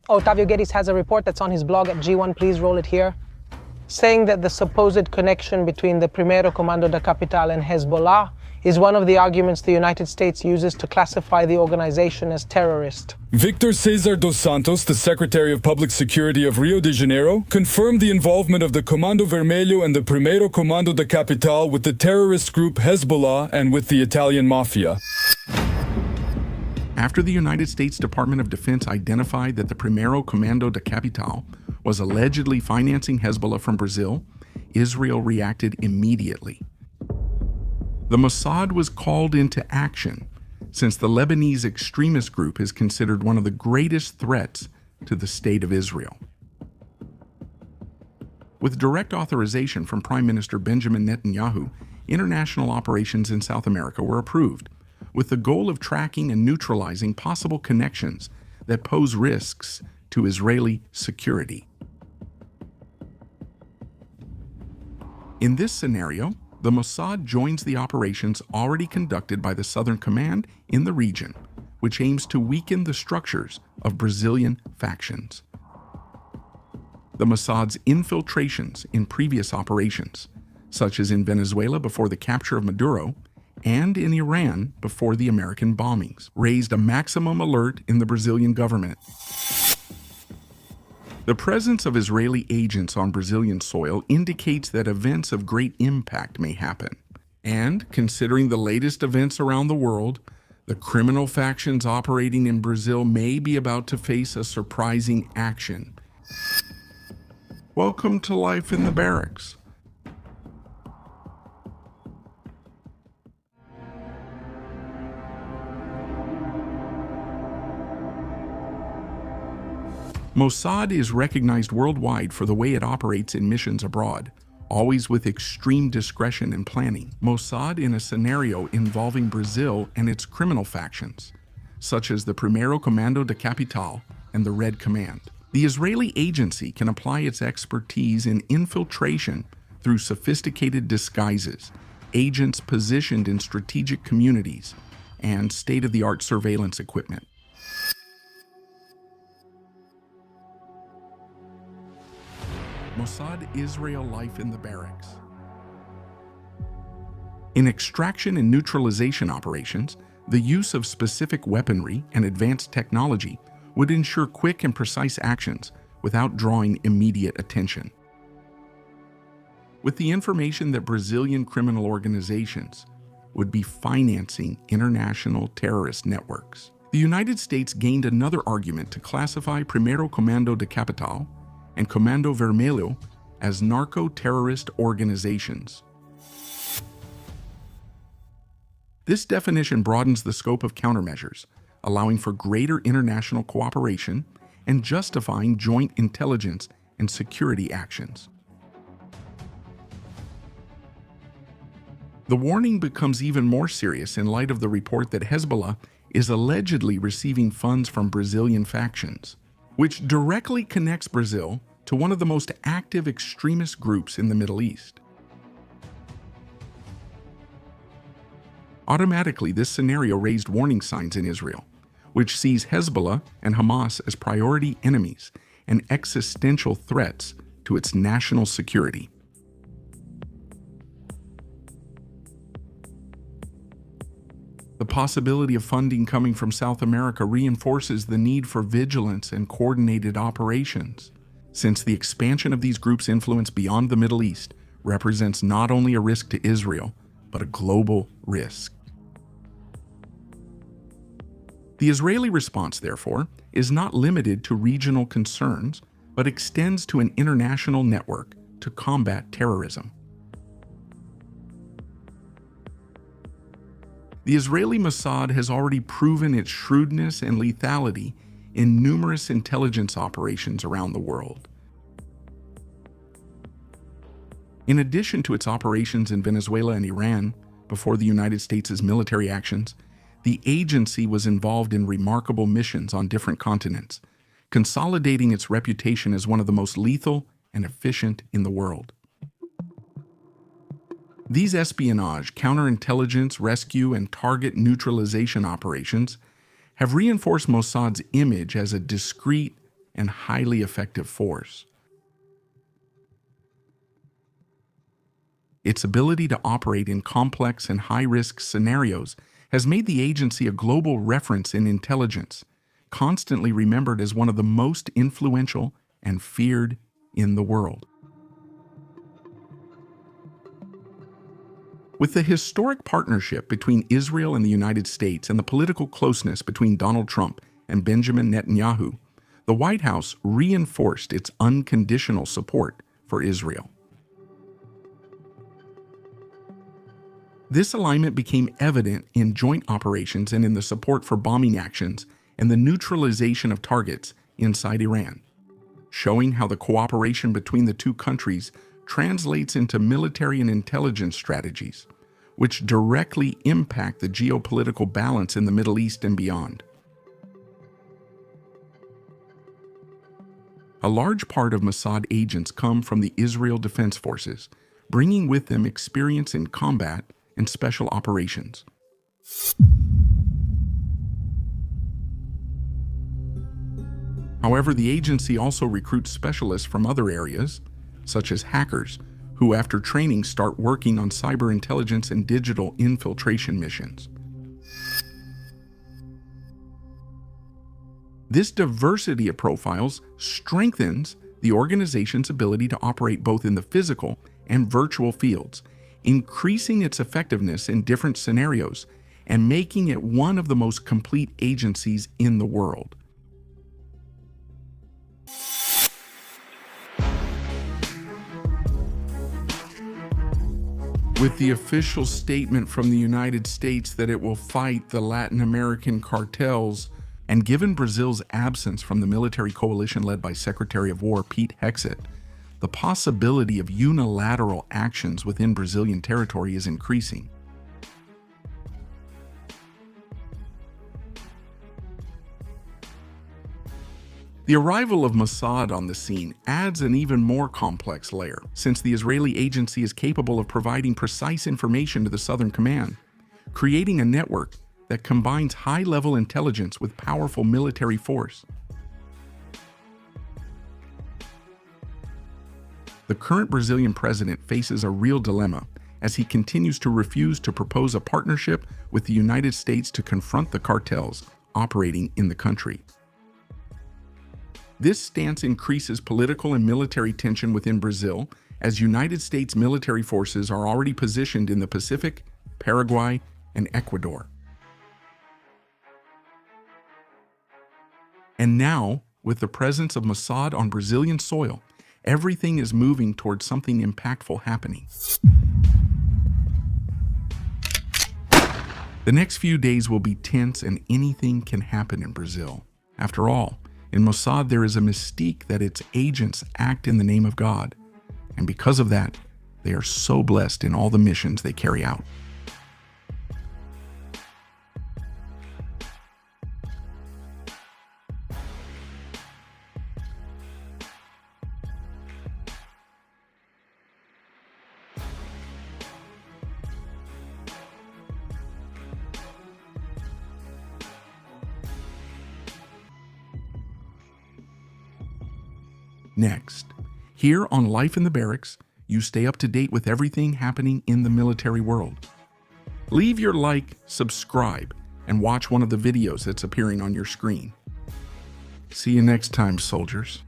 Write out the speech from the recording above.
Otavio Geddes has a report that's on his blog at G1, please roll it here, saying that the supposed connection between the Primero Comando da Capital and Hezbollah is one of the arguments the United States uses to classify the organization as terrorist. Victor Cesar dos Santos, the Secretary of Public Security of Rio de Janeiro, confirmed the involvement of the Comando Vermelho and the Primero Comando da Capital with the terrorist group Hezbollah and with the Italian mafia. After the United States Department of Defense identified that the Primero Comando da Capital was allegedly financing Hezbollah from Brazil, Israel reacted immediately. The Mossad was called into action, since the Lebanese extremist group is considered one of the greatest threats to the State of Israel. With direct authorization from Prime Minister Benjamin Netanyahu, international operations in South America were approved, with the goal of tracking and neutralizing possible connections that pose risks to Israeli security. In this scenario, the Mossad joins the operations already conducted by the Southern Command in the region, which aims to weaken the structures of Brazilian factions. The Mossad's infiltrations in previous operations, such as in Venezuela before the capture of Maduro, and in Iran before the American bombings, raised a maximum alert in the Brazilian government. The presence of Israeli agents on Brazilian soil indicates that events of great impact may happen. And, considering the latest events around the world, the criminal factions operating in Brazil may be about to face a surprising action. Welcome to life in the barracks. Mossad is recognized worldwide for the way it operates in missions abroad, always with extreme discretion and planning. Mossad in a scenario involving Brazil and its criminal factions, such as the Primero Comando da Capital and the Red Command. The Israeli agency can apply its expertise in infiltration through sophisticated disguises, agents positioned in strategic communities, and state-of-the-art surveillance equipment. Mossad Israel life in the barracks. In extraction and neutralization operations, the use of specific weaponry and advanced technology would ensure quick and precise actions without drawing immediate attention. With the information that Brazilian criminal organizations would be financing international terrorist networks, the United States gained another argument to classify Primero Comando da Capital and Comando Vermelho as narco-terrorist organizations. This definition broadens the scope of countermeasures, allowing for greater international cooperation and justifying joint intelligence and security actions. The warning becomes even more serious in light of the report that Hezbollah is allegedly receiving funds from Brazilian factions, which directly connects Brazil to one of the most active extremist groups in the Middle East. Automatically, this scenario raised warning signs in Israel, which sees Hezbollah and Hamas as priority enemies and existential threats to its national security. The possibility of funding coming from South America reinforces the need for vigilance and coordinated operations, since the expansion of these groups' influence beyond the Middle East represents not only a risk to Israel, but a global risk. The Israeli response, therefore, is not limited to regional concerns, but extends to an international network to combat terrorism. The Israeli Mossad has already proven its shrewdness and lethality in numerous intelligence operations around the world. In addition to its operations in Venezuela and Iran before the United States' military actions, the agency was involved in remarkable missions on different continents, consolidating its reputation as one of the most lethal and efficient in the world. These espionage, counterintelligence, rescue, and target neutralization operations have reinforced Mossad's image as a discreet and highly effective force. Its ability to operate in complex and high-risk scenarios has made the agency a global reference in intelligence, constantly remembered as one of the most influential and feared in the world. With the historic partnership between Israel and the United States and the political closeness between Donald Trump and Benjamin Netanyahu, the White House reinforced its unconditional support for Israel. This alignment became evident in joint operations and in the support for bombing actions and the neutralization of targets inside Iran, showing how the cooperation between the two countries translates into military and intelligence strategies, which directly impact the geopolitical balance in the Middle East and beyond. A large part of Mossad agents come from the Israel Defense Forces, bringing with them experience in combat and special operations. However, the agency also recruits specialists from other areas, such as hackers, who after training start working on cyber intelligence and digital infiltration missions. This diversity of profiles strengthens the organization's ability to operate both in the physical and virtual fields, increasing its effectiveness in different scenarios and making it one of the most complete agencies in the world. With the official statement from the United States that it will fight the Latin American cartels, and given Brazil's absence from the military coalition led by Secretary of War Pete Hegseth, the possibility of unilateral actions within Brazilian territory is increasing. The arrival of Mossad on the scene adds an even more complex layer, since the Israeli agency is capable of providing precise information to the Southern Command, creating a network that combines high-level intelligence with powerful military force. The current Brazilian president faces a real dilemma as he continues to refuse to propose a partnership with the United States to confront the cartels operating in the country. This stance increases political and military tension within Brazil, as United States military forces are already positioned in the Pacific, Paraguay, and Ecuador. And now, with the presence of Mossad on Brazilian soil, everything is moving towards something impactful happening. The next few days will be tense and anything can happen in Brazil. After all, in Mossad there is a mystique that its agents act in the name of God, and because of that, they are so blessed in all the missions they carry out. Next, here on Life in the Barracks, you stay up to date with everything happening in the military world. Leave your like, subscribe, and watch one of the videos that's appearing on your screen. See you next time, soldiers.